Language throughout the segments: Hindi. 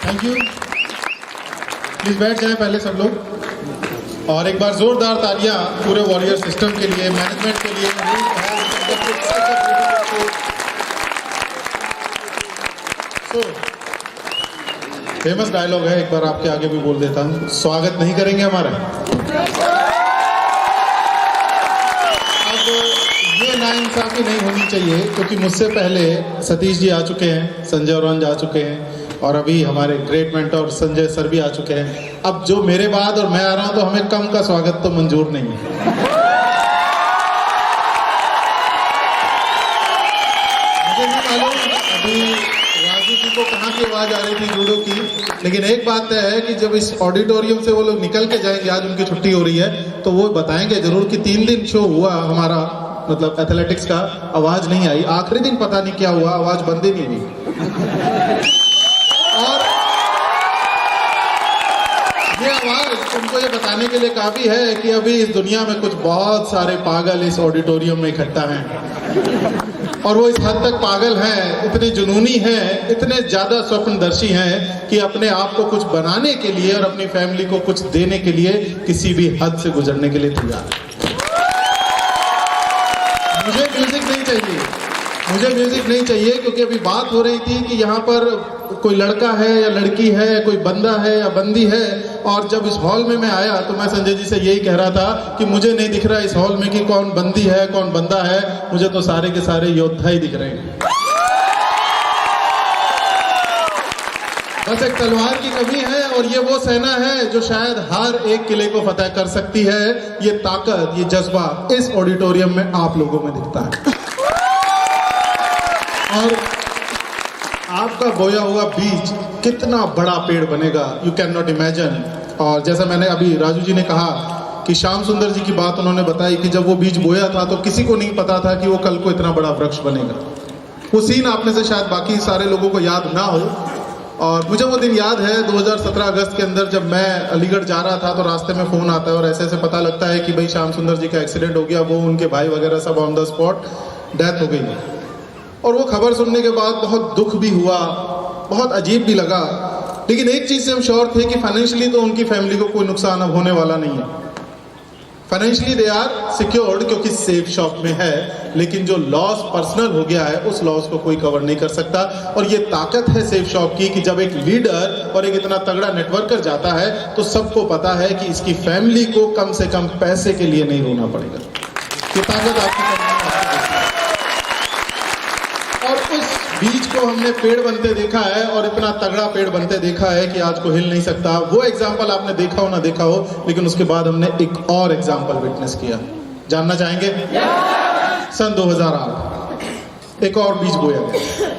Thank you. प्लीज बैठ जाएं पहले सब लोग, और एक बार जोरदार तालियां पूरे वॉरियर सिस्टम के लिए, मैनेजमेंट के लिए। फेमस डायलॉग है, एक बार आपके आगे भी बोल देता हूं, स्वागत नहीं करेंगे हमारा। अब ये नाइंसाफी नहीं होनी चाहिए, क्योंकि मुझसे पहले सतीश जी आ चुके हैं, संजय औरंज आ चुके हैं, और अभी हमारे ग्रेट मेंटर संजय सर भी आ चुके हैं। अब जो मेरे बाद और मैं आ रहा हूं, तो हमें कम का स्वागत तो मंजूर नहीं है। मुझे नहीं मालूम अभी राजू जी को कहाँ की आवाज आ रही थी जूडो की, लेकिन एक बात तय है कि जब इस ऑडिटोरियम से वो लोग निकल के जाएंगे, आज उनकी छुट्टी हो रही है, तो वो बताएंगे जरूर कि 3 दिन शो हुआ हमारा, मतलब एथलेटिक्स का, आवाज नहीं आई। आखिरी दिन पता नहीं क्या हुआ, आवाज बंद ही नहीं हुई। और ये आवाज उनको ये बताने के लिए काफी है कि अभी इस दुनिया में कुछ बहुत सारे पागल इस ऑडिटोरियम में इकट्ठा हैं, और वो इस हद तक पागल हैं, इतने जुनूनी हैं, इतने ज्यादा स्वप्नदर्शी हैं कि अपने आप को कुछ बनाने के लिए और अपनी फैमिली को कुछ देने के लिए किसी भी हद से गुजरने के लिए तैयार है। मुझे म्यूजिक नहीं चाहिए, मुझे म्यूजिक नहीं चाहिए, क्योंकि अभी बात हो रही थी कि यहाँ पर कोई लड़का है या लड़की है, कोई बंदा है या बंदी है, और जब इस हॉल में मैं आया तो मैं संजय जी से यही कह रहा था कि मुझे नहीं दिख रहा इस हॉल में कि कौन बंदी है कौन बंदा है, मुझे तो सारे के सारे योद्धा ही दिख रहे हैं। बस एक तलवार की कमी है, और ये वो सेना है जो शायद हर एक किले को फतेह कर सकती है। ये ताकत, ये जज्बा इस ऑडिटोरियम में आप लोगों में दिखता है। और आपका बोया हुआ बीज कितना बड़ा पेड़ बनेगा, यू कैन नॉट इमेजिन। और जैसा मैंने अभी राजू जी ने कहा कि श्याम सुंदर जी की बात उन्होंने बताई कि जब वो बीज बोया था तो किसी को नहीं पता था कि वो कल को इतना बड़ा वृक्ष बनेगा। वो सीन आप में से शायद बाकी सारे लोगों को याद ना हो, और मुझे वो दिन याद है 2017 अगस्त के अंदर, जब मैं अलीगढ़ जा रहा था तो रास्ते में फोन आता है और ऐसे ऐसे पता लगता है कि भाई श्याम सुंदर जी का एक्सीडेंट हो गया, वो उनके भाई वगैरह सब ऑन द स्पॉट डेथ हो गई। और वो खबर सुनने के बाद बहुत दुख भी हुआ, बहुत अजीब भी लगा, लेकिन एक चीज से हम श्योर थे कि फाइनेंशियली तो उनकी फैमिली को कोई नुकसान अब होने वाला नहीं है। फाइनेंशियली दे आर सिक्योर्ड, क्योंकि सेफ शॉप में है, लेकिन जो लॉस पर्सनल हो गया है उस लॉस को कोई कवर नहीं कर सकता। और ये ताकत है सेफ शॉप की कि जब एक लीडर और एक इतना तगड़ा नेटवर्कर जाता है तो सबको पता है कि इसकी फैमिली को कम से कम पैसे के लिए नहीं रोना पड़ेगा। ये ताकत आपकी और उस बीज को हमने पेड़ बनते देखा है, और इतना तगड़ा पेड़ बनते देखा है कि आज को हिल नहीं सकता। वो एग्जाम्पल आपने देखा हो ना देखा हो, लेकिन उसके बाद हमने एक और एग्जाम्पल विटनेस किया। जानना चाहेंगे? सन 2008 एक और बीज बोया गया,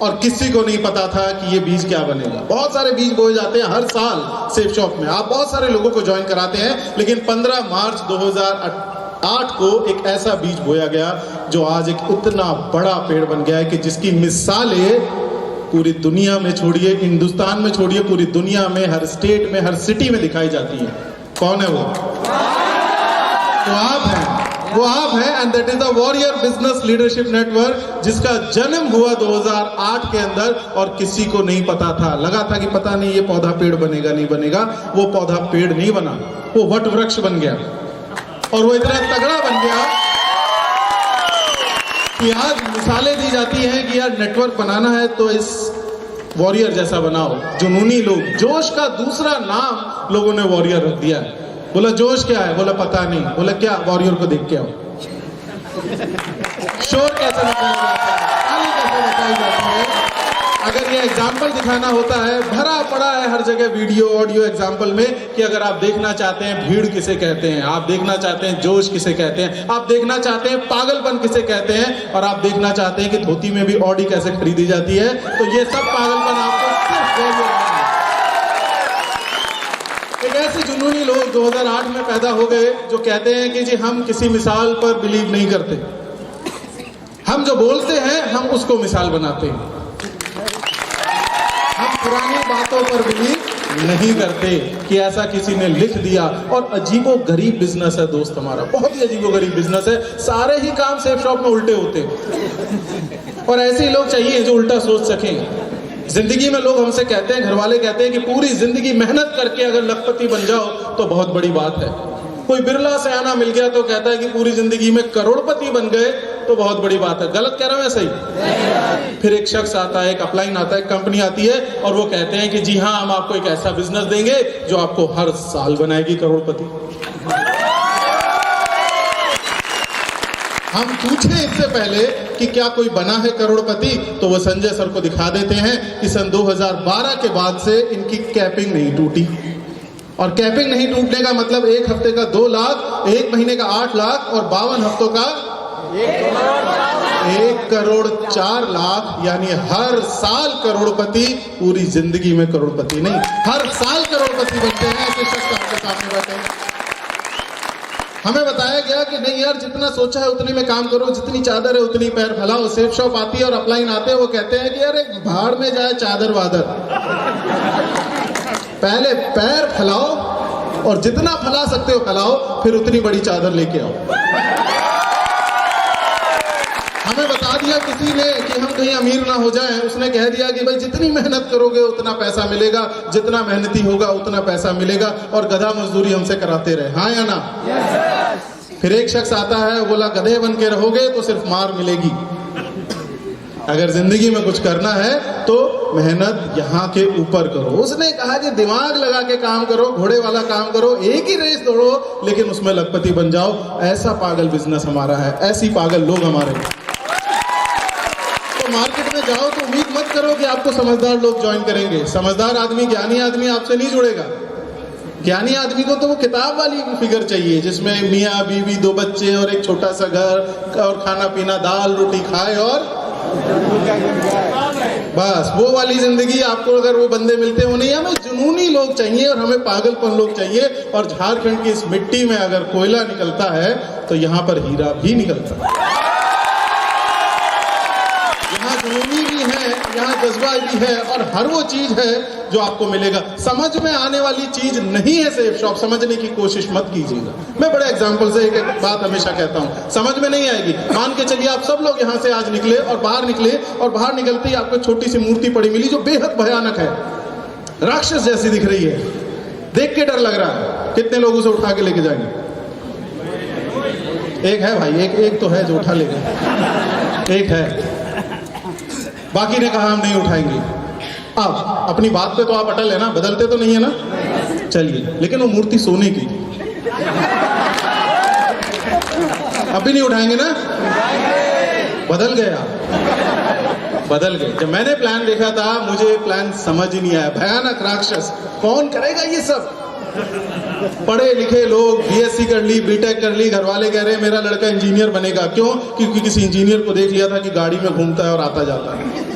और किसी को नहीं पता था कि ये बीज क्या बनेगा। बहुत सारे बीज बोए जाते हैं हर साल सेफ शॉप में, आप बहुत सारे लोगों को ज्वाइन कराते हैं, लेकिन 15 मार्च 2008 को एक ऐसा बीज बोया गया जो आज एक इतना बड़ा पेड़ बन गया है कि जिसकी मिसालें पूरी दुनिया में छोड़िए, हिंदुस्तान में छोड़िए, पूरी दुनिया में हर स्टेट में, हर सिटी में दिखाई जाती है। कौन है वो? तो आप हैं, वो आप हैं, and that is the warrior business leadership network, जिसका जन्म हुआ 2008 के अंदर, और किसी को नहीं पता था। लगा था कि पता नहीं ये पौधा पेड़ बनेगा नहीं बनेगा, वो पौधा पेड़ नहीं बना, वो वट वृक्ष बन गया। और वो इतना तगड़ा बन गया कि आज मिसालें दी जाती हैं कि यार नेटवर्क बनाना है तो इस वॉरियर जैसा बनाओ। जुनूनी लोग, जोश का दूसरा नाम लोगों ने वॉरियर रख दिया। बोला जोश क्या है? बोला पता नहीं। बोला क्या? वॉरियर को देख के आओ। शोर कैसे मचाया जाता है, ताली कैसे मचाई जाती है। अगर ये एग्जाम्पल दिखाना होता है, भरा पड़ा है हर जगह वीडियो ऑडियो एग्जाम्पल में, कि अगर आप देखना चाहते हैं भीड़ किसे कहते हैं, आप देखना चाहते हैं जोश किसे कहते हैं, आप देखना चाहते हैं पागलपन किसे कहते हैं, और आप देखना चाहते हैं कि धोती में भी ऑडी कैसे खरीदी जाती है, तो ये सब पागलपन आपको सिर्फ एक ऐसे जुनूनी लोग 2008 में पैदा हो गए जो कहते हैं कि जी हम किसी मिसाल पर बिलीव नहीं करते, हम जो बोलते हैं हम उसको मिसाल बनाते हैं, हम पुरानी बातों पर बिलीव नहीं करते कि ऐसा किसी ने लिख दिया। और अजीबो गरीब बिजनेस है दोस्त हमारा, बहुत ही अजीबो गरीब बिजनेस है। सारे ही काम सेफ शॉप में उल्टे होते हैं, और ऐसे ही लोग चाहिए जो उल्टा सोच सकें। जिंदगी में लोग हमसे कहते हैं, घर वाले कहते हैं कि पूरी जिंदगी मेहनत करके अगर लखपति बन जाओ तो बहुत बड़ी बात है। कोई बिरला सयाना मिल गया तो कहता है कि पूरी जिंदगी में करोड़पति बन गए तो बहुत बड़ी बात है। गलत कह रहा हूं मैं, सही? फिर एक शख्स आता है, एक अपलाइन आता है, एक कंपनी आती है और वो कहते हैं कि जी हाँ, हम आपको एक ऐसा बिजनेस देंगे जो आपको हर साल बनाएगी करोड़पति। हम पूछे इससे पहले कि क्या कोई बना है करोड़पति, तो वो संजय सर को दिखा देते हैं कि सन 2012 के बाद से इनकी कैपिंग नहीं टूटी। और कैपिंग नहीं टूटने का मतलब एक हफ्ते का 2 लाख, एक महीने का 8 लाख और 52 हफ्तों का 1 करोड़ 4 लाख, यानी हर साल करोड़पति, पूरी जिंदगी में करोड़पति नहीं, हर साल करोड़पति बनते हैं। ऐसे शख्स आपके सामने बैठे हैं। हमें बताया गया कि नहीं यार, जितना सोचा है उतनी में काम करो, जितनी चादर है उतनी पैर फैलाओ। सेफ शॉप आती है और अपलाइन आते हैं, वो कहते हैं कि यार एक भाड़ में जाए चादर वादर, पहले पैर फैलाओ और जितना फैला सकते हो फैलाओ, फिर उतनी बड़ी चादर लेके आओ। हमें बता दिया किसी ने कि हम कहीं अमीर ना हो जाएं, उसने कह दिया कि भाई जितनी मेहनत करोगे उतना पैसा मिलेगा, जितना मेहनती होगा उतना पैसा मिलेगा, और गधा मजदूरी हमसे कराते रहे। हाँ या ना? फिर एक शख्स आता है, बोला गधे बन के रहोगे तो सिर्फ मार मिलेगी, अगर जिंदगी में कुछ करना है तो मेहनत यहाँ के ऊपर करो। उसने कहा कि दिमाग लगा के काम करो, घोड़े वाला काम करो, एक ही रेस दौड़ो, लेकिन उसमें लखपति बन जाओ। ऐसा पागल बिजनेस हमारा है, ऐसी पागल लोग हमारे। तो मार्केट में जाओ तो उम्मीद मत करो कि आपको समझदार लोग ज्वाइन करेंगे। समझदार आदमी, ज्ञानी आदमी आपसे नहीं जुड़ेगा। ज्ञानी आदमी को तो वो किताब वाली फिगर चाहिए जिसमें मियाँ बीवी 2 बच्चे और एक छोटा सा घर और खाना पीना, दाल रोटी खाए और बस वो वाली जिंदगी। आपको अगर वो बंदे मिलते हो नहीं, हमें जुनूनी लोग चाहिए और हमें पागलपन लोग चाहिए। और झारखंड की इस मिट्टी में अगर कोयला निकलता है तो यहाँ पर हीरा भी निकलता है। यहाँ जुनूनी भी है, यहाँ जज्बा भी है, और हर वो चीज है जो आपको मिलेगा। समझ में आने वाली चीज नहीं है सेफ शॉप, समझने की कोशिश मत कीजिएगा। मैं बड़े एग्जांपल से एक बात हमेशा कहता हूँ, समझ में नहीं आएगी। मान के चलिए आप सब लोग यहाँ से आज निकले और बाहर निकले, और बाहर निकलते ही आपको एक छोटी सी मूर्ति पड़ी मिली जो बेहद भयानक है, राक्षस जैसी दिख रही है, देख के डर लग रहा है। कितने लोग उसे उठा के लेके जाएंगे? एक है भाई, एक तो है जो उठा लेगा, एक है, बाकी ने कहा हम नहीं उठाएंगे। अब अपनी बात पे तो आप अटल है ना, बदलते तो नहीं है ना? चलिए, लेकिन वो मूर्ति सोने की, अभी नहीं उठाएंगे ना? बदल गया, बदल गए। जब मैंने प्लान देखा था, मुझे प्लान समझ ही नहीं आया। भयानक राक्षस, कौन करेगा ये सब? पढ़े लिखे लोग, बीएससी कर ली, बीटेक कर ली, घर वाले कह रहे हैं मेरा लड़का इंजीनियर बनेगा। क्यों? क्योंकि किसी इंजीनियर को देख लिया था कि गाड़ी में घूमता है और आता जाता है।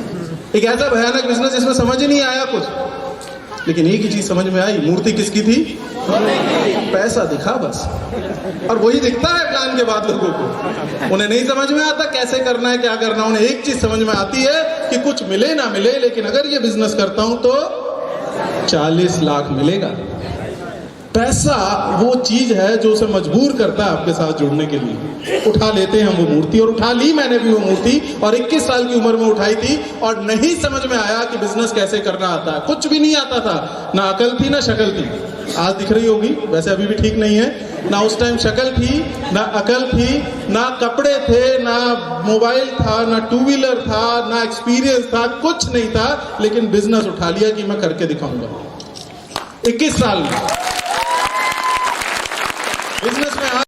एक ऐसा भयानक बिजनेस जिसमें समझ ही नहीं आया कुछ। लेकिन एक ही चीज समझ में आई, मूर्ति किसकी थी? पैसा दिखा बस, और वही दिखता है प्लान के बाद लोगों को। उन्हें नहीं समझ में आता कैसे करना है, क्या करना। उन्हें एक चीज समझ में आती है कि कुछ मिले ना मिले, लेकिन अगर ये बिजनेस करता हूं तो 40 लाख मिलेगा। पैसा वो चीज है जो उसे मजबूर करता है आपके साथ जुड़ने के लिए। उठा लेते हैं हम वो मूर्ति, और उठा ली मैंने भी वो मूर्ति, और 21 साल की उम्र में उठाई थी, और नहीं समझ में आया कि बिजनेस कैसे करना आता है। कुछ भी नहीं आता था, ना अकल थी ना शक्ल थी। आज दिख रही होगी, वैसे अभी भी ठीक नहीं है। ना उस टाइम शक्ल थी, ना अकल थी, ना कपड़े थे, ना मोबाइल था, ना 2 व्हीलर था, ना एक्सपीरियंस था, कुछ नहीं था। लेकिन बिजनेस उठा लिया कि मैं करके दिखाऊंगा 21 साल में।